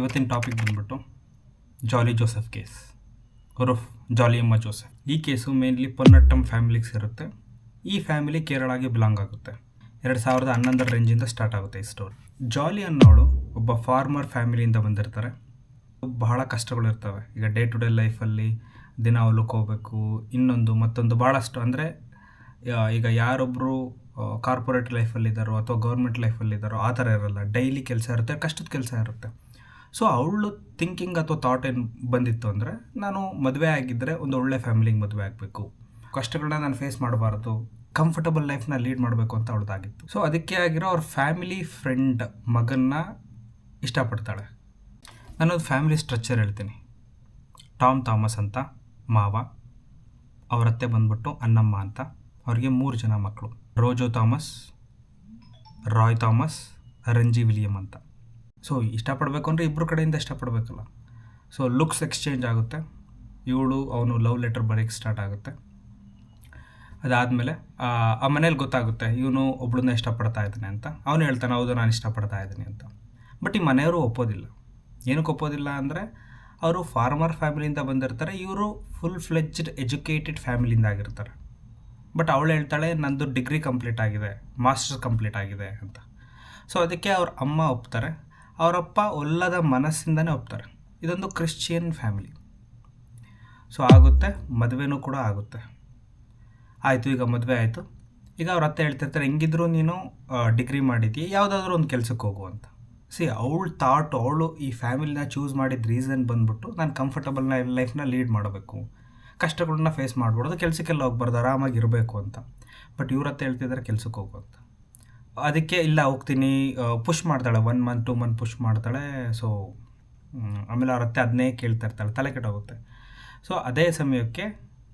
ಇವತ್ತಿನ ಟಾಪಿಕ್ ಬಂದ್ಬಿಟ್ಟು ಜಾಲಿ Joseph case ಉರುಫ್ ಜಾಲಿ ಅಮ್ಮ ಜೋಸೆಫ್. ಈ ಕೇಸು ಮೇನ್ಲಿ ಪೊನ್ನಟ್ಟಂ ಫ್ಯಾಮಿಲಿಗೆ ಸೇರುತ್ತೆ. ಈ ಫ್ಯಾಮಿಲಿ ಕೇರಳಗೆ ಬಿಲಾಂಗ್ ಆಗುತ್ತೆ. 2011 ರೇಂಜಿಂದ ಸ್ಟಾರ್ಟ್ ಆಗುತ್ತೆ ಈ ಸ್ಟೋರಿ. ಜಾಲಿ ಅನ್ನೋಳು ಒಬ್ಬ ಫಾರ್ಮರ್ ಫ್ಯಾಮಿಲಿಯಿಂದ ಬಂದಿರ್ತಾರೆ. ಬಹಳ ಕಷ್ಟಗಳಿರ್ತವೆ. ಈಗ ಡೇ ಟು ಡೇ ಲೈಫಲ್ಲಿ ದಿನ ಹೊಲಕ್ಕೆ ಹೋಗಬೇಕು, ಇನ್ನೊಂದು ಮತ್ತೊಂದು ಭಾಳಷ್ಟು. ಅಂದರೆ ಈಗ ಯಾರೊಬ್ಬರು ಕಾರ್ಪೊರೇಟ್ ಲೈಫಲ್ಲಿದ್ದಾರೋ ಅಥವಾ ಗೌರ್ಮೆಂಟ್ ಲೈಫಲ್ಲಿದ್ದಾರೋ ಆ ಥರ ಇರೋಲ್ಲ. ಡೈಲಿ ಕೆಲಸ ಇರುತ್ತೆ, ಕಷ್ಟದ ಕೆಲಸ ಇರುತ್ತೆ. ಸೊ ಅವಳು ಥಿಂಕಿಂಗ್ ಅಥವಾ ಥಾಟ್ ಏನು ಬಂದಿತ್ತು ಅಂದರೆ, ನಾನು ಮದುವೆ ಆಗಿದ್ದರೆ ಒಂದು ಒಳ್ಳೆ ಫ್ಯಾಮಿಲಿಗೆ ಮದುವೆ ಆಗಬೇಕು, ಕಷ್ಟಗಳನ್ನ ನಾನು ಫೇಸ್ ಮಾಡಬಾರ್ದು, ಕಂಫರ್ಟಬಲ್ ಲೈಫ್ನ ಲೀಡ್ ಮಾಡಬೇಕು ಅಂತ ಅವಳದಾಗಿತ್ತು. ಸೊ ಅದಕ್ಕೆ ಆಗಿರೋ ಅವ್ರ ಫ್ಯಾಮಿಲಿ ಫ್ರೆಂಡ್ ಮಗನ್ನ ಇಷ್ಟಪಡ್ತಾಳೆ. ನಾನೊಂದು ಫ್ಯಾಮಿಲಿ ಸ್ಟ್ರಕ್ಚರ್ ಹೇಳ್ತೀನಿ. ಟಾಮ್ ಥಾಮಸ್ ಅಂತ ಮಾವ, ಅವರತ್ತೆ ಬಂದ್ಬಿಟ್ಟು ಅನ್ನಮ್ಮ ಅಂತ. ಅವ್ರಿಗೆ 3 ಜನ ಮಕ್ಕಳು, Rojo Thomas, Roy Thomas, Ranji William ಅಂತ. ಸೊ ಇಷ್ಟಪಡಬೇಕು ಅಂದರೆ ಇಬ್ಬರು ಕಡೆಯಿಂದ ಇಷ್ಟಪಡಬೇಕಲ್ಲ. ಸೊ ಲುಕ್ಸ್ ಎಕ್ಸ್ಚೇಂಜ್ ಆಗುತ್ತೆ. ಅವನು ಲವ್ ಲೆಟರ್ ಬರೆಯೋಕ್ಕೆ ಸ್ಟಾರ್ಟ್ ಆಗುತ್ತೆ. ಅದಾದಮೇಲೆ ಆ ಮನೇಲಿ ಗೊತ್ತಾಗುತ್ತೆ ಇವನು ಒಬ್ಳನ್ನ ಇಷ್ಟಪಡ್ತಾ ಇದ್ದಾನೆ ಅಂತ. ಅವನು ಹೇಳ್ತಾನೆ ಹೌದು ನಾನು ಇಷ್ಟಪಡ್ತಾ ಇದ್ದೀನಿ ಅಂತ. ಬಟ್ ಈ ಮನೆಯವರು ಒಪ್ಪೋದಿಲ್ಲ. ಏನಕ್ಕೆ ಒಪ್ಪೋದಿಲ್ಲ ಅಂದರೆ, ಅವರು ಫಾರ್ಮರ್ ಫ್ಯಾಮಿಲಿಯಿಂದ ಬಂದಿರ್ತಾರೆ, ಇವರು ಫುಲ್ ಫ್ಲೆಡ್ಜ್ಡ್ ಎಜುಕೇಟೆಡ್ ಫ್ಯಾಮಿಲಿಯಿಂದ ಆಗಿರ್ತಾರೆ. ಬಟ್ ಅವಳು ಹೇಳ್ತಾಳೆ ನಂದು ಡಿಗ್ರಿ ಕಂಪ್ಲೀಟ್ ಆಗಿದೆ, ಮಾಸ್ಟರ್ಸ್ ಕಂಪ್ಲೀಟ್ ಆಗಿದೆ ಅಂತ. ಸೊ ಅದಕ್ಕೆ ಅವ್ರ ಅಮ್ಮ ಒಪ್ತಾರೆ, ಅವರಪ್ಪ ಒಲ್ಲದ ಮನಸ್ಸಿಂದನೇ ಒಪ್ತಾರೆ. ಇದೊಂದು ಕ್ರಿಶ್ಚಿಯನ್ ಫ್ಯಾಮಿಲಿ. ಸೊ ಆಗುತ್ತೆ, ಮದುವೆನೂ ಕೂಡ ಆಗುತ್ತೆ. ಆಯಿತು, ಈಗ ಮದುವೆ ಆಯಿತು. ಈಗ ಅವ್ರ ಅತ್ತೆ ಹೇಳ್ತಿರ್ತಾರೆ ಹೆಂಗಿದ್ರು ನೀನು ಡಿಗ್ರಿ ಮಾಡಿದ್ದೀಯ, ಯಾವುದಾದ್ರೂ ಒಂದು ಕೆಲಸಕ್ಕೆ ಹೋಗು ಅಂತ. ಅವಳು ಈ ಫ್ಯಾಮಿಲಿನ ಚೂಸ್ ಮಾಡಿದ ರೀಸನ್ ಬಂದ್ಬಿಟ್ಟು ನಾನು ಕಂಫರ್ಟಬಲ್ ಲೈಫ್ನ ಲೀಡ್ ಮಾಡಬೇಕು, ಕಷ್ಟಗಳನ್ನ ಫೇಸ್ ಮಾಡ್ಬಿಡೋದು, ಕೆಲಸಕ್ಕೆಲ್ಲ ಹೋಗ್ಬಾರ್ದು, ಆರಾಮಾಗಿರಬೇಕು ಅಂತ. ಬಟ್ ಇವ್ರತ್ತೆ ಹೇಳ್ತಿದ್ದಾರೆ ಕೆಲಸಕ್ಕೆ ಹೋಗು ಅಂತ. ಅದಕ್ಕೆ ಇಲ್ಲ ಹೋಗ್ತೀನಿ ಪುಷ್ ಮಾಡ್ತಾಳೆ. 1 ಮಂತ್ 2 ಮಂತ್ ಪುಷ್ ಮಾಡ್ತಾಳೆ. ಸೊ ಆಮೇಲೆ ಅವ್ರ ಅತ್ತೆ ಅದನ್ನೇ ಕೇಳ್ತಾ ಇರ್ತಾಳೆ, ತಲೆ ಕೆಟ್ಟೋಗುತ್ತೆ. ಸೊ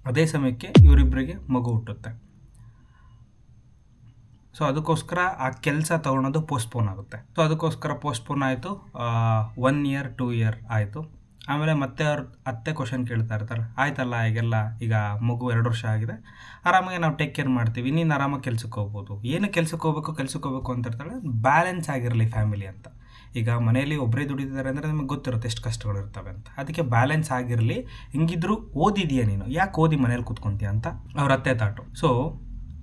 ಅದೇ ಸಮಯಕ್ಕೆ ಇವರಿಬ್ಬರಿಗೆ ಮಗು ಹುಟ್ಟುತ್ತೆ. ಸೊ ಅದಕ್ಕೋಸ್ಕರ ಆ ಕೆಲಸ ತೊಗೊಳೋದು ಪೋಸ್ಟ್ಪೋನ್ ಆಗುತ್ತೆ. ಸೊ ಅದಕ್ಕೋಸ್ಕರ ಪೋಸ್ಟ್ಪೋನ್ ಆಯಿತು. 1 ಇಯರ್ 2 ಇಯರ್ ಆಯಿತು. ಆಮೇಲೆ ಮತ್ತೆ ಅವ್ರ ಅತ್ತೆ ಕ್ವಶನ್ ಕೇಳ್ತಾ ಇರ್ತಾರೆ, ಆಯ್ತಲ್ಲ ಈಗ ಮಗು 2 ವರ್ಷ ಆಗಿದೆ, ಆರಾಮಾಗಿ ನಾವು ಟೇಕ್ ಕೇರ್ ಮಾಡ್ತೀವಿ, ನೀನು ಆರಾಮಾಗಿ ಕೆಲ್ಸಕ್ಕೆ ಹೋಗ್ಬೋದು. ಏನು ಕೆಲ್ಸಕ್ಕೆ ಹೋಗ್ಬೇಕು ಅಂತ ಇರ್ತಾಳೆ. ಬ್ಯಾಲೆನ್ಸ್ ಆಗಿರಲಿ ಫ್ಯಾಮಿಲಿ ಅಂತ. ಈಗ ಮನೆಯಲ್ಲಿ ಒಬ್ಬರೇ ದುಡಿತಿದ್ದಾರೆ ಅಂದರೆ ನಿಮಗೆ ಗೊತ್ತಿರುತ್ತೆ ಎಷ್ಟು ಕಷ್ಟಗಳಿರ್ತವೆ ಅಂತ. ಅದಕ್ಕೆ ಬ್ಯಾಲೆನ್ಸ್ ಆಗಿರಲಿ, ಹೆಂಗಿದ್ರು ಓದಿದೀಯ ನೀನು, ಯಾಕೆ ಓದಿ ಮನೇಲಿ ಕೂತ್ಕೊತೀಯ ಅಂತ ಅವ್ರ ಅತ್ತೆ ತಾಟು. ಸೊ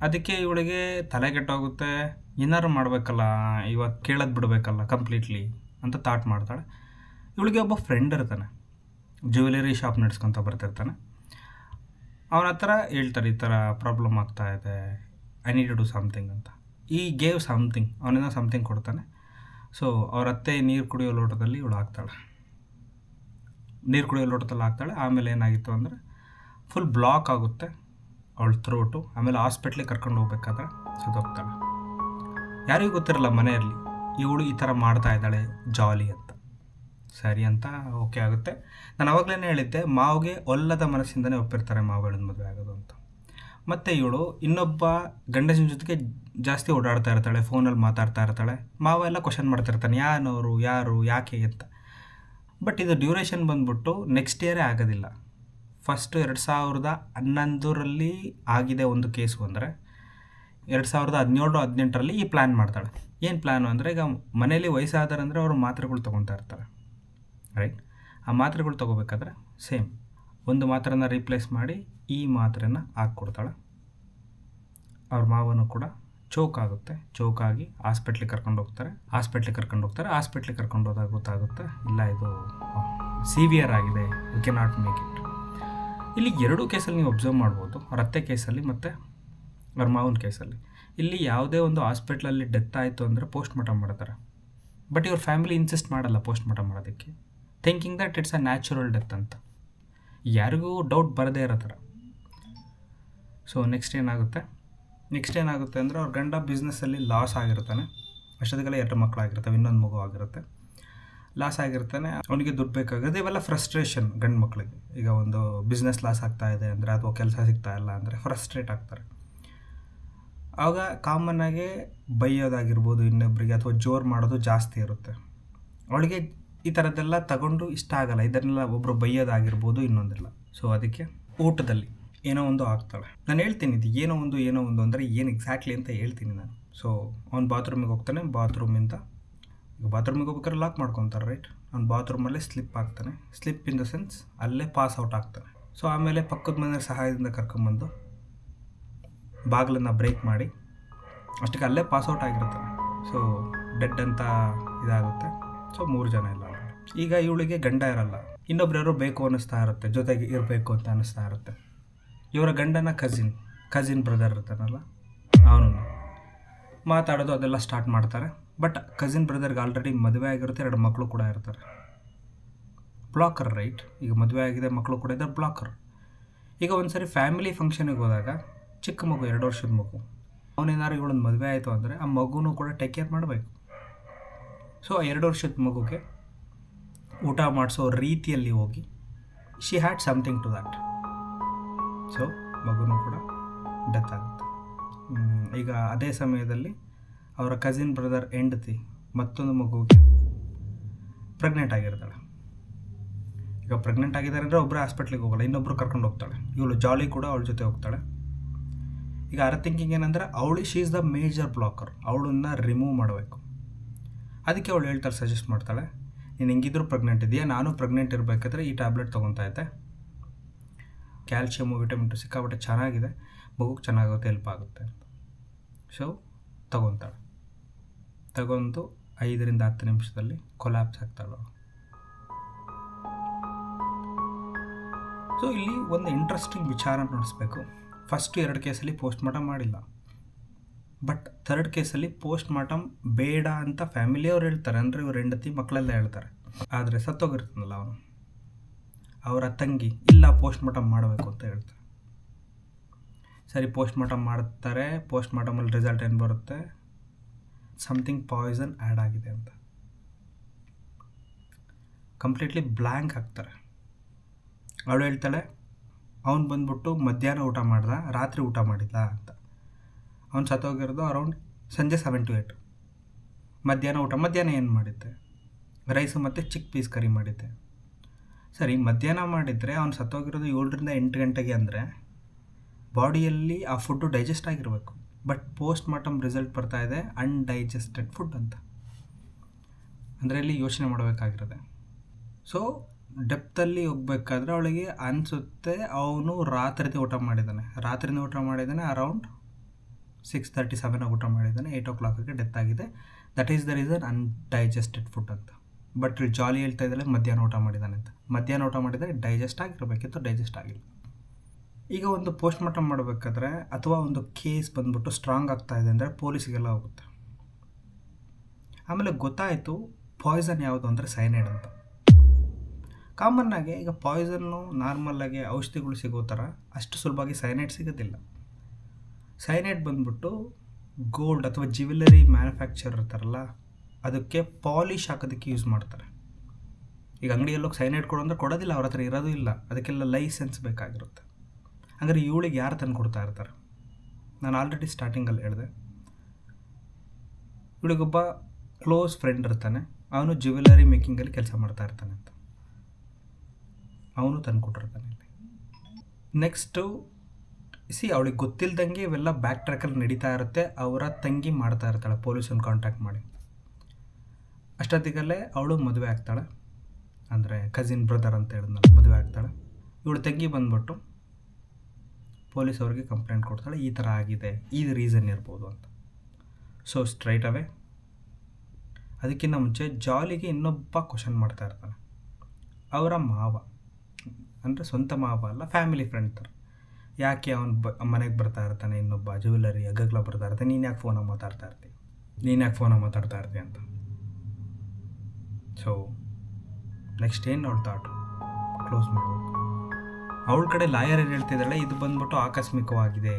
ಅದಕ್ಕೆ ಇವಳಿಗೆ ತಲೆ ಕೆಟ್ಟೋಗುತ್ತೆ, ಏನಾದ್ರು ಮಾಡಬೇಕಲ್ಲ, ಇವತ್ತು ಕೇಳೋದು ಬಿಡಬೇಕಲ್ಲ ಕಂಪ್ಲೀಟ್ಲಿ ಅಂತ ಥಾಟ್ ಮಾಡ್ತಾಳೆ. ಇವಳಿಗೆ ಒಬ್ಬ ಫ್ರೆಂಡ್ ಇರ್ತಾನೆ, ಜ್ಯುವೆಲರಿ ಶಾಪ್ ನಡೆಸ್ಕೊತ ಬರ್ತಿರ್ತಾನೆ. ಅವನ ಹತ್ರ ಹೇಳ್ತಾರೆ ಈ ಥರ ಪ್ರಾಬ್ಲಮ್ ಆಗ್ತಾ ಇದೆ, I need to do something ಅಂತ. ಈ ಗೇವ್ ಸಮಥಿಂಗ್, ಅವನಿಂದ ಸಮಥಿಂಗ್ ಕೊಡ್ತಾನೆ. ಸೊ ಅವ್ರ ಅತ್ತೆ ನೀರು ಕುಡಿಯೋ ಲೋಟದಲ್ಲಿ ಇವಳು ಹಾಕ್ತಾಳೆ. ಆಮೇಲೆ ಏನಾಗಿತ್ತು ಅಂದರೆ ಫುಲ್ ಬ್ಲಾಕ್ ಆಗುತ್ತೆ ಅವಳು ಥ್ರೋಟು. ಆಮೇಲೆ ಹಾಸ್ಪಿಟ್ಲಿಗೆ ಕರ್ಕೊಂಡು ಹೋಗ್ಬೇಕಾದ್ರೆ ಸತ್ತೋಗ್ತಾಳೆ. ಯಾರಿಗೂ ಗೊತ್ತಿರಲ್ಲ ಮನೆಯಲ್ಲಿ ಇವಳು ಈ ಥರ ಮಾಡ್ತಾ ಇದ್ದಾಳೆ ಜಾಲಿ ಅಂತ. ಸರಿ ಅಂತ ಓಕೆ ಆಗುತ್ತೆ. ನಾನು ಅವಾಗಲೇ ಹೇಳಿದ್ದೆ, ಮಾವಿಗೆ ಒಲ್ಲದ ಮನಸ್ಸಿಂದನೇ ಒಪ್ಪಿರ್ತಾರೆ ಮಾವಳನ್ನ ಮದುವೆ ಆಗೋದು ಅಂತ. ಮತ್ತು ಇವಳು ಇನ್ನೊಬ್ಬ ಗಂಡಸಿನ ಜೊತೆಗೆ ಜಾಸ್ತಿ ಓಡಾಡ್ತಾ ಇರ್ತಾಳೆ, ಫೋನಲ್ಲಿ ಮಾತಾಡ್ತಾ ಇರ್ತಾಳೆ. ಮಾವ ಎಲ್ಲ ಕ್ವಶನ್ ಮಾಡ್ತಿರ್ತಾನೆ, ಯಾರು ಯಾಕೆ ಅಂತ. ಬಟ್ ಇದು ಡ್ಯೂರೇಷನ್ ಬಂದ್ಬಿಟ್ಟು ನೆಕ್ಸ್ಟ್ ಇಯರೇ ಆಗೋದಿಲ್ಲ. ಫಸ್ಟು 2011 ಆಗಿದೆ ಒಂದು ಕೇಸು. ಅಂದರೆ 2017-18 ಈ ಪ್ಲ್ಯಾನ್ ಮಾಡ್ತಾಳೆ. ಏನು ಪ್ಲ್ಯಾನು ಅಂದರೆ, ಈಗ ಮನೇಲಿ ವಯಸ್ಸಾದರಂದರೆ ಅವರು ಮಾತ್ರೆಗಳು ತೊಗೊತಾ ಇರ್ತಾರೆ, ರೈಟ್? ಆ ಮಾತ್ರೆಗಳು ತೊಗೋಬೇಕಾದ್ರೆ ಸೇಮ್ ಒಂದು ಮಾತ್ರೆನ ರೀಪ್ಲೇಸ್ ಮಾಡಿ ಈ ಮಾತ್ರೆನ ಹಾಕ್ಕೊಡ್ತಾಳೆ. ಅವ್ರ ಮಾವನು ಕೂಡ ಚೋಕ್ ಆಗಿ ಹಾಸ್ಪಿಟ್ಲಿಗೆ ಕರ್ಕೊಂಡು ಹೋಗ್ತಾರೆ. ಹಾಸ್ಪಿಟ್ಲಿಗೆ ಕರ್ಕೊಂಡು ಹೋದಾಗ ಗೊತ್ತಾಗುತ್ತೆ, ಇಲ್ಲ ಇದು ಸಿವಿಯರ್ ಆಗಿದೆ, we can not make it. ಇಲ್ಲಿ 2 ಕೇಸಲ್ಲಿ ನೀವು ಅಬ್ಸರ್ವ್ ಮಾಡ್ಬೋದು, ಅವ್ರ ಅತ್ತೆ ಕೇಸಲ್ಲಿ ಮತ್ತು ಅವ್ರ ಮಾವನ ಕೇಸಲ್ಲಿ. ಇಲ್ಲಿ ಯಾವುದೇ ಒಂದು ಹಾಸ್ಪಿಟ್ಲಲ್ಲಿ ಡೆತ್ ಆಯಿತು ಅಂದರೆ ಪೋಸ್ಟ್ ಮಾರ್ಟಮ್ ಮಾಡ್ತಾರೆ. ಬಟ್ ಇವ್ರ ಫ್ಯಾಮಿಲಿ ಇನ್ಸಿಸ್ಟ್ ಮಾಡಲ್ಲ ಪೋಸ್ಟ್ ಮಾರ್ಟಮ್ ಮಾಡೋದಕ್ಕೆ, thinking that it's a natural death ಅಂತ. ಯಾರಿಗೂ ಡೌಟ್ ಬರದೇ ಇರೋ ಥರ. ಸೊ ನೆಕ್ಸ್ಟ್ ಏನಾಗುತ್ತೆ ಅಂದರೆ, ಅವ್ರ ಗಂಡ ಬಿಸ್ನೆಸ್ಸಲ್ಲಿ ಲಾಸ್ ಆಗಿರ್ತಾನೆ. ಅಷ್ಟೊತ್ತಿಗೆಲ್ಲ 2 ಮಕ್ಕಳಾಗಿರ್ತವೆ, ಇನ್ನೊಂದು ಮಗು ಆಗಿರುತ್ತೆ. ಲಾಸ್ ಆಗಿರ್ತಾನೆ, ಅವನಿಗೆ ದುಡ್ಡು ಬೇಕಾಗುತ್ತೆ. ಇವೆಲ್ಲ ಫ್ರಸ್ಟ್ರೇಷನ್ ಗಂಡು ಮಕ್ಕಳಿಗೆ. ಈಗ ಒಂದು ಬಿಸ್ನೆಸ್ ಲಾಸ್ ಆಗ್ತಾ ಇದೆ ಅಂದರೆ ಅಥವಾ ಕೆಲಸ ಸಿಗ್ತಾ ಇಲ್ಲ ಅಂದರೆ ಫ್ರಸ್ಟ್ರೇಟ್ ಆಗ್ತಾರೆ. ಆವಾಗ ಕಾಮನ್ನಾಗೆ ಬೈಯೋದಾಗಿರ್ಬೋದು ಇನ್ನೊಬ್ಬರಿಗೆ, ಅಥವಾ ಜೋರು ಮಾಡೋದು ಜಾಸ್ತಿ ಇರುತ್ತೆ. ಅವಳಿಗೆ ಈ ಥರದ್ದೆಲ್ಲ ತಗೊಂಡು ಇಷ್ಟ ಆಗಲ್ಲ, ಇದನ್ನೆಲ್ಲ ಒಬ್ಬರು ಬೈಯೋದಾಗಿರ್ಬೋದು ಇನ್ನೊಂದಿಲ್ಲ. ಸೊ ಅದಕ್ಕೆ ಊಟದಲ್ಲಿ ಏನೋ ಒಂದು ಆಗ್ತಾಳೆ. ನಾನು ಹೇಳ್ತೀನಿ ಇದು ಏನೋ ಒಂದು ಅಂದರೆ ಏನು ಎಕ್ಸಾಕ್ಟ್ಲಿ ಅಂತ ಹೇಳ್ತೀನಿ ನಾನು. ಸೊ ಅವ್ನು ಬಾತ್ರೂಮಿಗೆ ಹೋಗ್ತಾನೆ. ಬಾತ್ರೂಮಿಗೆ ಹೋಗ್ಬೇಕಾದ್ರೆ ಲಾಕ್ ಮಾಡ್ಕೊತಾರೆ, ರೈಟ್? ಅವ್ನು ಬಾತ್ರೂಮಲ್ಲೇ ಸ್ಲಿಪ್ ಆಗ್ತಾನೆ. ಸ್ಲಿಪ್ ಇನ್ ದ ಸೆನ್ಸ್ ಅಲ್ಲೇ ಪಾಸ್ ಔಟ್ ಆಗ್ತಾನೆ. ಸೊ ಆಮೇಲೆ ಪಕ್ಕದ ಮನೆಯ ಸಹಾಯದಿಂದ ಕರ್ಕೊಂಬಂದು ಬಾಗಿಲನ್ನು ಬ್ರೇಕ್ ಮಾಡಿ ಅಷ್ಟಕ್ಕೆ ಅಲ್ಲೇ ಪಾಸ್ ಔಟ್ ಆಗಿರ್ತಾನೆ. ಸೊ ಡೆಡ್ ಅಂತ ಇದಾಗುತ್ತೆ. ಸೊ 3 ಜನ ಇಲ್ಲ. ಈಗ ಇವಳಿಗೆ ಗಂಡ ಇರಲ್ಲ, ಇನ್ನೊಬ್ರು ಯಾರೋ ಬೇಕು ಅನ್ನಿಸ್ತಾ ಇರುತ್ತೆ, ಜೊತೆಗೆ ಇರಬೇಕು ಅಂತ ಅನ್ನಿಸ್ತಾ ಇರುತ್ತೆ. ಇವರ ಗಂಡನ ಕಸಿನ್ ಬ್ರದರ್ ಇರ್ತಾನಲ್ಲ, ಅವನು ಮಾತಾಡೋದು ಅದೆಲ್ಲ ಸ್ಟಾರ್ಟ್ ಮಾಡ್ತಾರೆ. ಬಟ್ ಕಸಿನ್ ಬ್ರದರ್ಗೆ ಆಲ್ರೆಡಿ ಮದುವೆ ಆಗಿರುತ್ತೆ, 2 ಮಕ್ಕಳು ಕೂಡ ಇರ್ತಾರೆ. ಬ್ಲಾಕರ್ ರೈಟ್, ಈಗ ಮದುವೆ ಆಗಿದೆ, ಮಕ್ಕಳು ಕೂಡ ಇದ್ದಾರೆ, ಬ್ಲಾಕರ್. ಈಗ ಒಂದು ಸರಿ ಫ್ಯಾಮಿಲಿ ಫಂಕ್ಷನಿಗೆ ಹೋದಾಗ ಚಿಕ್ಕ ಮಗು, 2 ವರ್ಷದ ಮಗು, ಅವನೇನಾದ್ರು ಇವಳೊಂದು ಮದುವೆ ಆಯಿತು ಅಂದರೆ ಆ ಮಗುನೂ ಕೂಡ ಟೇಕ್ ಕೇರ್ ಮಾಡಬೇಕು. ಸೊ ಆ 2 ವರ್ಷದ ಮಗುಗೆ ಊಟ ಮಾಡಿಸೋ ರೀತಿಯಲ್ಲಿ ಹೋಗಿ she had something to that. So ಮಗುನೂ ಕೂಡ ಡೆತ್ ಆಗುತ್ತೆ. ಈಗ ಅದೇ ಸಮಯದಲ್ಲಿ ಅವರ ಕಸಿನ್ ಬ್ರದರ್ ಹೆಂಡತಿ ಮತ್ತೊಂದು ಮಗುವಿಗೆ ಪ್ರೆಗ್ನೆಂಟ್ ಆಗಿರ್ತಾಳೆ. ಈಗ ಪ್ರೆಗ್ನೆಂಟ್ ಆಗಿದ್ದಾರೆ ಅಂದರೆ ಒಬ್ಬರು ಹಾಸ್ಪಿಟ್ಲಿಗೆ ಹೋಗಲ್ಲ, ಇನ್ನೊಬ್ಬರು ಕರ್ಕೊಂಡು ಹೋಗ್ತಾಳೆ. ಇವಳು ಜಾಲಿ ಕೂಡ ಅವಳ ಜೊತೆ ಹೋಗ್ತಾಳೆ. ಈಗ ಅವರ ಥಿಂಕಿಂಗ್ ಏನಂದರೆ she is the major blocker, ಅವಳನ್ನ ರಿಮೂವ್ ಮಾಡಬೇಕು. ಅದಕ್ಕೆ ಅವಳು ಹೇಳ್ತಾಳೆ, ಸಜೆಸ್ಟ್ ಮಾಡ್ತಾಳೆ, ನೀನು ಹೆಂಗಿದ್ರು ಪ್ರೆಗ್ನೆಂಟ್ ಇದೆಯಾ, ನಾನು ಪ್ರೆಗ್ನೆಂಟ್ ಇರಬೇಕಾದ್ರೆ ಈ ಟ್ಯಾಬ್ಲೆಟ್ ತೊಗೊತಾ ಇದ್ದೆ, ಕ್ಯಾಲ್ಶಿಯಮು ವಿಟಮಿನ್ ಸಿಕ್ಕಾಬಿಟ್ಟೆ ಚೆನ್ನಾಗಿದೆ, ಮಗುಗೆ ಚೆನ್ನಾಗುತ್ತೆ, ಹೆಲ್ಪ್ ಆಗುತ್ತೆ ಅಂತ. ಸೊ ತಗೊತಾಳೆ. ತಗೊಂಡು 5 ರಿಂದ 10 ನಿಮಿಷದಲ್ಲಿ ಕೊಲ್ಯಾಪ್ಸ್ ಆಗ್ತಾಳೆ. ಸೊ ಇಲ್ಲಿ ಒಂದು ಇಂಟ್ರೆಸ್ಟಿಂಗ್ ವಿಚಾರ ನಡೆಸಬೇಕು. ಫಸ್ಟ್ 2 ಕೇಸಲ್ಲಿ ಪೋಸ್ಟ್ ಮಾರ್ಟಮ್ ಮಾಡಿಲ್ಲ, ಬಟ್ 3rd ಕೇಸಲ್ಲಿ ಪೋಸ್ಟ್ ಮಾರ್ಟಮ್ ಬೇಡ ಅಂತ ಫ್ಯಾಮಿಲಿಯವ್ರು ಹೇಳ್ತಾರೆ, ಅಂದರೆ ಇವ್ರ ಹೆಂಡತಿ ಮಕ್ಕಳೆಲ್ಲ ಹೇಳ್ತಾರೆ. ಆದರೆ ಸತ್ತೋಗಿರ್ತಾನಲ್ಲ ಅವನು, ಅವರ ತಂಗಿ ಇಲ್ಲ ಪೋಸ್ಟ್ ಮಾರ್ಟಮ್ ಮಾಡಬೇಕು ಅಂತ ಹೇಳ್ತಾರೆ. ಸರಿ, ಪೋಸ್ಟ್ ಮಾರ್ಟಮ್ ಮಾಡ್ತಾರೆ. ಪೋಸ್ಟ್ ಮಾರ್ಟಮಲ್ಲಿ ರಿಸಲ್ಟ್ ಏನು ಬರುತ್ತೆ, ಸಮಥಿಂಗ್ ಪಾಯ್ಸನ್ ಆ್ಯಡ್ ಆಗಿದೆ ಅಂತ. ಕಂಪ್ಲೀಟ್ಲಿ ಬ್ಲ್ಯಾಂಕ್ ಆಗ್ತಾರೆ. ಅವಳು ಹೇಳ್ತಾಳೆ, ಅವ್ನು ಬಂದ್ಬಿಟ್ಟು ಮಧ್ಯಾಹ್ನ ಊಟ ಮಾಡ್ದ, ರಾತ್ರಿ ಊಟ ಮಾಡಿಲ್ಲ ಅಂತ. ಅವ್ನು ಸತ್ತೋಗಿರೋದು ಅರೌಂಡ್ ಸಂಜೆ 7 to 8. ಮಧ್ಯಾಹ್ನ ಏನು ಮಾಡಿದ್ದೆ, ರೈಸು ಮತ್ತು ಚಿಕ್ಕ ಪೀಸ್ ಕರಿ ಮಾಡಿದ್ದೆ. ಸರಿ, ಮಧ್ಯಾಹ್ನ ಮಾಡಿದರೆ ಅವ್ನು ಸತ್ತೋಗಿರೋದು 7 ರಿಂದ 8 ಗಂಟೆಗೆ ಅಂದರೆ ಬಾಡಿಯಲ್ಲಿ ಆ ಫುಡ್ಡು ಡೈಜೆಸ್ಟ್ ಆಗಿರಬೇಕು. ಬಟ್ ಪೋಸ್ಟ್ ಮಾರ್ಟಮ್ ರಿಸಲ್ಟ್ ಬರ್ತಾ ಇದೆ ಅನ್ಡೈಜೆಸ್ಟೆಡ್ ಫುಡ್ ಅಂತ. ಅಂದರೆ ಇಲ್ಲಿ ಯೋಚನೆ ಮಾಡಬೇಕಾಗಿರುತ್ತೆ. ಸೊ ಡೆಪ್ತಲ್ಲಿ ಹೋಗ್ಬೇಕಾದ್ರೆ ಅವಳಿಗೆ ಅನಿಸುತ್ತೆ ಅವನು ರಾತ್ರಿನೇ ಊಟ ಮಾಡಿದ್ದಾನೆ, ಅರೌಂಡ್ 6:37 ಊಟ ಮಾಡಿದ್ದಾನೆ, 8 o'clock ಡೆತ್ ಆಗಿದೆ. That is the reason undigested food ಅಂತ. ಬಟ್ ಇಲ್ಲಿ ಜಾಲಿ ಹೇಳ್ತಾ ಇದ್ದಾಳೆ ಮಧ್ಯಾಹ್ನ ಊಟ ಮಾಡಿದ್ದಾನೆ ಅಂತ. ಮಧ್ಯಾಹ್ನ ಊಟ ಮಾಡಿದರೆ ಡೈಜೆಸ್ಟ್ ಆಗಿರಬೇಕಿತ್ತು, ಡೈಜೆಸ್ಟ್ ಆಗಿಲ್ಲ. ಈಗ ಒಂದು ಪೋಸ್ಟ್ ಮಾರ್ಟಮ್ ಮಾಡಬೇಕಾದ್ರೆ ಅಥವಾ ಒಂದು ಕೇಸ್ ಬಂದ್ಬಿಟ್ಟು ಸ್ಟ್ರಾಂಗ್ ಆಗ್ತಾ ಇದೆ ಅಂದರೆ ಪೊಲೀಸಿಗೆಲ್ಲ ಹೋಗುತ್ತೆ. ಆಮೇಲೆ ಗೊತ್ತಾಯಿತು ಪಾಯ್ಸನ್ ಯಾವುದು ಅಂದರೆ ಸೈನೈಡ್ ಅಂತ. ಕಾಮನ್ನಾಗಿ ಈಗ ಪಾಯ್ಸನ್ನು ನಾರ್ಮಲ್ಲಾಗಿ ಔಷಧಿಗಳು ಸಿಗೋ ಥರ ಅಷ್ಟು ಸುಲಭವಾಗಿ ಸೈನೈಡ್ ಸಿಗೋದಿಲ್ಲ. ಸೈನೈಡ್ ಬಂದ್ಬಿಟ್ಟು ಗೋಲ್ಡ್ ಅಥವಾ ಜ್ಯುವೆಲರಿ ಮ್ಯಾನುಫ್ಯಾಕ್ಚರ್ ಇರ್ತಾರಲ್ಲ, ಅದಕ್ಕೆ ಪಾಲಿಶ್ ಹಾಕೋದಕ್ಕೆ ಯೂಸ್ ಮಾಡ್ತಾರೆ. ಈಗ ಅಂಗಡಿಯಲ್ಲೋಗಿ ಸೈನೈಡ್ ಕೊಡು ಅಂದರೆ ಕೊಡೋದಿಲ್ಲ, ಅವ್ರ ಹತ್ರ ಇರೋದು ಇಲ್ಲ, ಅದಕ್ಕೆಲ್ಲ ಲೈಸೆನ್ಸ್ ಬೇಕಾಗಿರುತ್ತೆ. ಅಂದರೆ ಇವಳಿಗೆ ಯಾರು ತಂದು ಕೊಡ್ತಾ ಇರ್ತಾರೆ? ನಾನು ಆಲ್ರೆಡಿ ಸ್ಟಾರ್ಟಿಂಗಲ್ಲಿ ಹೇಳಿದೆ, ಇವಳಿಗೊಬ್ಬ ಕ್ಲೋಸ್ ಫ್ರೆಂಡ್ ಇರ್ತಾನೆ, ಅವನು ಜ್ಯುವೆಲರಿ ಮೇಕಿಂಗಲ್ಲಿ ಕೆಲಸ ಮಾಡ್ತಾ ಇರ್ತಾನೆ ಅಂತ, ಅವನು ತಂದು ಕೊಟ್ಟಿರ್ತಾನೆ. ನೆಕ್ಸ್ಟು ಅವಳಿಗೆ ಗೊತ್ತಿಲ್ಲದಂಗೆ ಇವೆಲ್ಲ ಬ್ಯಾಕ್ ಟ್ರ್ಯಾಕಲ್ಲಿ ನಡೀತಾ ಇರುತ್ತೆ. ಅವರ ತಂಗಿ ಮಾಡ್ತಾ ಇರ್ತಾಳೆ, ಪೊಲೀಸನ್ನು ಕಾಂಟ್ಯಾಕ್ಟ್ ಮಾಡಿ. ಅಷ್ಟೊತ್ತಿಗಲ್ಲೇ ಅವಳು ಮದುವೆ ಆಗ್ತಾಳೆ, ಅಂದರೆ ಕಸಿನ್ ಬ್ರದರ್ ಅಂತ ಹೇಳಿದ್ನಲ್ಲ, ಮದುವೆ ಆಗ್ತಾಳೆ. ಇವಳು ತಂಗಿ ಬಂದ್ಬಿಟ್ಟು ಪೊಲೀಸ್ ಅವ್ರಿಗೆ ಕಂಪ್ಲೇಂಟ್ ಕೊಡ್ತಾಳೆ, ಈ ಥರ ಆಗಿದೆ, ಇದು ರೀಸನ್ ಇರ್ಬೋದು ಅಂತ. ಸೊ ಸ್ಟ್ರೈಟ್ ಅವೇ ಅದಕ್ಕಿಂತ ಮುಂಚೆ ಜಾಲಿಗೆ ಇನ್ನೊಬ್ಬ ಕ್ವಶನ್ ಮಾಡ್ತಾ ಇರ್ತಾನೆ. ಅವರ ಮಾವ, ಅಂದರೆ ಸ್ವಂತ ಮಾವ ಅಲ್ಲ, ಫ್ಯಾಮಿಲಿ ಫ್ರೆಂಡ್ ಥರ. ಯಾಕೆ ಅವನು ಮನೆಗೆ ಬರ್ತಾ ಇರ್ತಾನೆ, ಇನ್ನೊಬ್ಬ ಜ್ಯುವೆಲರಿ ಅಗಗ್ಲ ಬರ್ತಾ ಇರ್ತಾನೆ, ನೀನು ಯಾಕೆ ಫೋನಾಗಿ ಮಾತಾಡ್ತಾ ಇರ್ತೀಯ ಅಂತ. ಸೊ ನೆಕ್ಸ್ಟ್ ಏನು ಅವಳು ಥಾಟು, ಕ್ಲೋಸ್ ಮಾಡಬೇಕು. ಅವಳ ಕಡೆ ಲಾಯರ್ ಏನು ಹೇಳ್ತಿದ್ದಾಳೆ, ಇದು ಬಂದ್ಬಿಟ್ಟು ಆಕಸ್ಮಿಕವಾಗಿದೆ,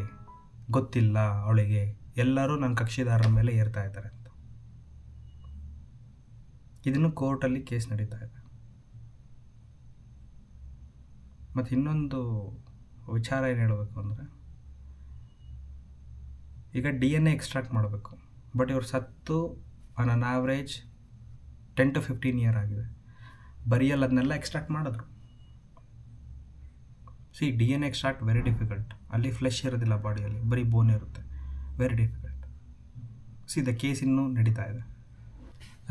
ಗೊತ್ತಿಲ್ಲ ಅವಳಿಗೆ, ಎಲ್ಲರೂ ನನ್ನ ಕಕ್ಷಿದಾರರ ಮೇಲೆ ಏರ್ತಾ ಇದ್ದಾರೆ ಅಂತ. ಇದನ್ನು ಕೋರ್ಟಲ್ಲಿ ಕೇಸ್ ನಡೀತಾ ಇದೆ. ಮತ್ತು ಇನ್ನೊಂದು ವಿಚಾರ ಏನು ಹೇಳಬೇಕು ಅಂದರೆ, ಈಗ DNA ಎಕ್ಸ್ಟ್ರಾಕ್ಟ್ ಮಾಡಬೇಕು, ಬಟ್ ಇವ್ರು ಸತ್ತು on an average 10 to 15 years ಆಗಿದೆ. ಬರಿಯಲ್ಲಿ ಅದನ್ನೆಲ್ಲ ಎಕ್ಸ್ಟ್ರಾಕ್ಟ್ ಮಾಡಿದ್ರು. DNA extract very difficult. ಅಲ್ಲಿ ಫ್ಲೆಶ್ ಇರೋದಿಲ್ಲ ಬಾಡಿಯಲ್ಲಿ, ಬರೀ ಬೋನ್ ಇರುತ್ತೆ, ವೆರಿ ಡಿಫಿಕಲ್ಟ್. ದ ಕೇಸ್ ಇನ್ನೂ ನಡೀತಾ ಇದೆ.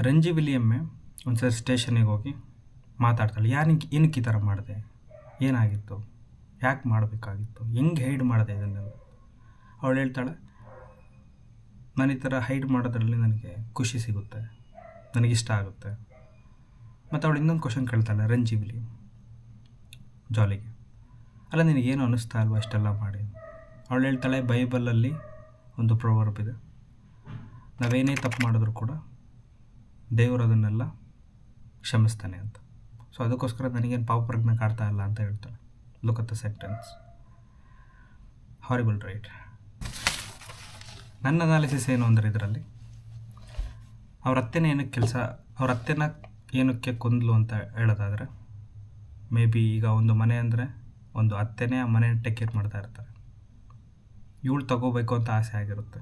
ರಂಜಿ ವಿಲಿಯಮ್ಮೆ ಒಂದು ಸರಿ ಸ್ಟೇಷನಿಗೆ ಹೋಗಿ ಮಾತಾಡ್ತಾಳೆ, ಏನಕ್ಕೆ ಈ ಥರ ಮಾಡಿದೆ, ಏನಾಗಿತ್ತು, ಯಾಕೆ ಮಾಡಬೇಕಾಗಿತ್ತು, ಹೆಂಗೆ ಹೈಡ್ ಮಾಡಿದೆ ಇದನ್ನೆಲ್ಲ. ಅವಳು ಹೇಳ್ತಾಳೆ, ನಾನು ಈ ಥರ ಹೈಡ್ ಮಾಡೋದ್ರಲ್ಲಿ ನನಗೆ ಖುಷಿ ಸಿಗುತ್ತೆ, ನನಗಿಷ್ಟ ಆಗುತ್ತೆ. ಮತ್ತು ಅವಳು ಇನ್ನೊಂದು ಕ್ವಶನ್ ಕೇಳ್ತಾಳೆ ರಂಜೀವ್ಲಿ ಜಾಲಿಗೆ, ಅಲ್ಲ ನಿನಗೇನು ಅನ್ನಿಸ್ತಾ ಅಲ್ವಾ ಇಷ್ಟೆಲ್ಲ ಮಾಡಿ. ಅವಳು ಹೇಳ್ತಾಳೆ, ಬೈಬಲಲ್ಲಿ ಒಂದು ಪ್ರೊವರ್ಬ್ ಇದೆ, ನಾವೇನೇ ತಪ್ಪು ಮಾಡಿದ್ರು ಕೂಡ ದೇವರು ಅದನ್ನೆಲ್ಲ ಕ್ಷಮಿಸ್ತಾನೆ ಅಂತ. ಸೊ ಅದಕ್ಕೋಸ್ಕರ ನನಗೇನು ಪಾಪಪ್ರಜ್ಞೆ ಕಾಡ್ತಾ ಇಲ್ಲ ಅಂತ ಹೇಳ್ತಾಳೆ. Look at the sentence. Horrible right. ನನ್ನ ಅನಾಲಿಸಿಸ್ ಏನು ಅಂದರೆ ಇದರಲ್ಲಿ ಅವ್ರ ಅತ್ತೆನೇ ಏನಕ್ಕೆ ಕೊಂದ್ಲು ಅಂತ ಹೇಳೋದಾದರೆ, ಮೇ ಬಿ ಈಗ ಒಂದು ಮನೆ ಅಂದರೆ ಒಂದು ಅತ್ತೆನೇ ಆ ಮನೆ ಟೇಕ್ ಕೇರ್ ಮಾಡ್ತಾ ಇರ್ತಾರೆ. ಇವಳು ತಗೋಬೇಕು ಅಂತ ಆಸೆ ಆಗಿರುತ್ತೆ,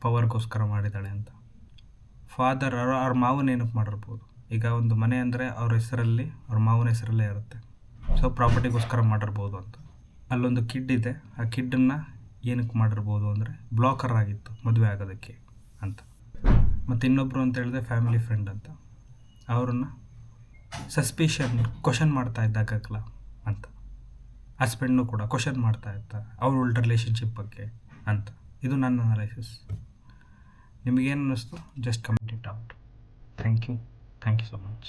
ಪವರ್ಗೋಸ್ಕರ ಮಾಡಿದ್ದಾಳೆ ಅಂತ. ಫಾದರ್ ಅವ್ರ ಮಾವನ ಏನಕ್ಕೆ ಮಾಡಿರ್ಬೋದು. ಈಗ ಒಂದು ಮನೆ ಅಂದರೆ ಅವ್ರ ಹೆಸರಲ್ಲಿ, ಅವ್ರ ಮಾವನ ಹೆಸರಲ್ಲೇ ಇರುತ್ತೆ. ಸೊ ಪ್ರಾಪರ್ಟಿಗೋಸ್ಕರ ಮಾಡಿರ್ಬೋದು ಅಂತ. ಅಲ್ಲೊಂದು ಕಿಡ್ ಇದೆ, ಆ ಕಿಡ್ಡನ್ನು ಏನಕ್ಕೆ ಮಾಡಿರ್ಬೋದು ಅಂದರೆ ಬ್ಲಾಕರ್ ಆಗಿತ್ತು ಮದುವೆ ಆಗೋದಕ್ಕೆ ಅಂತ. ಮತ್ತು ಇನ್ನೊಬ್ಬರು ಅಂತ ಹೇಳಿದ್ರೆ ಫ್ಯಾಮಿಲಿ ಫ್ರೆಂಡ್ ಅಂತ, ಅವ್ರನ್ನ ಕ್ವಶನ್ ಮಾಡ್ತಾ ಇದ್ದಾಗಲ್ಲ ಅಂತ. ಹಸ್ಬೆಂಡ್ನು ಕೂಡ ಕ್ವಶನ್ ಮಾಡ್ತಾ ಇರ್ತಾರೆ ಅವ್ರ ರಿಲೇಷನ್ಶಿಪ್ ಬಗ್ಗೆ ಅಂತ. ಇದು ನನ್ನ ಅನಾಲಿಸಿಸ್. ನಿಮಗೇನು ಅನ್ನಿಸ್ತು, just comment it out. Thank you so much.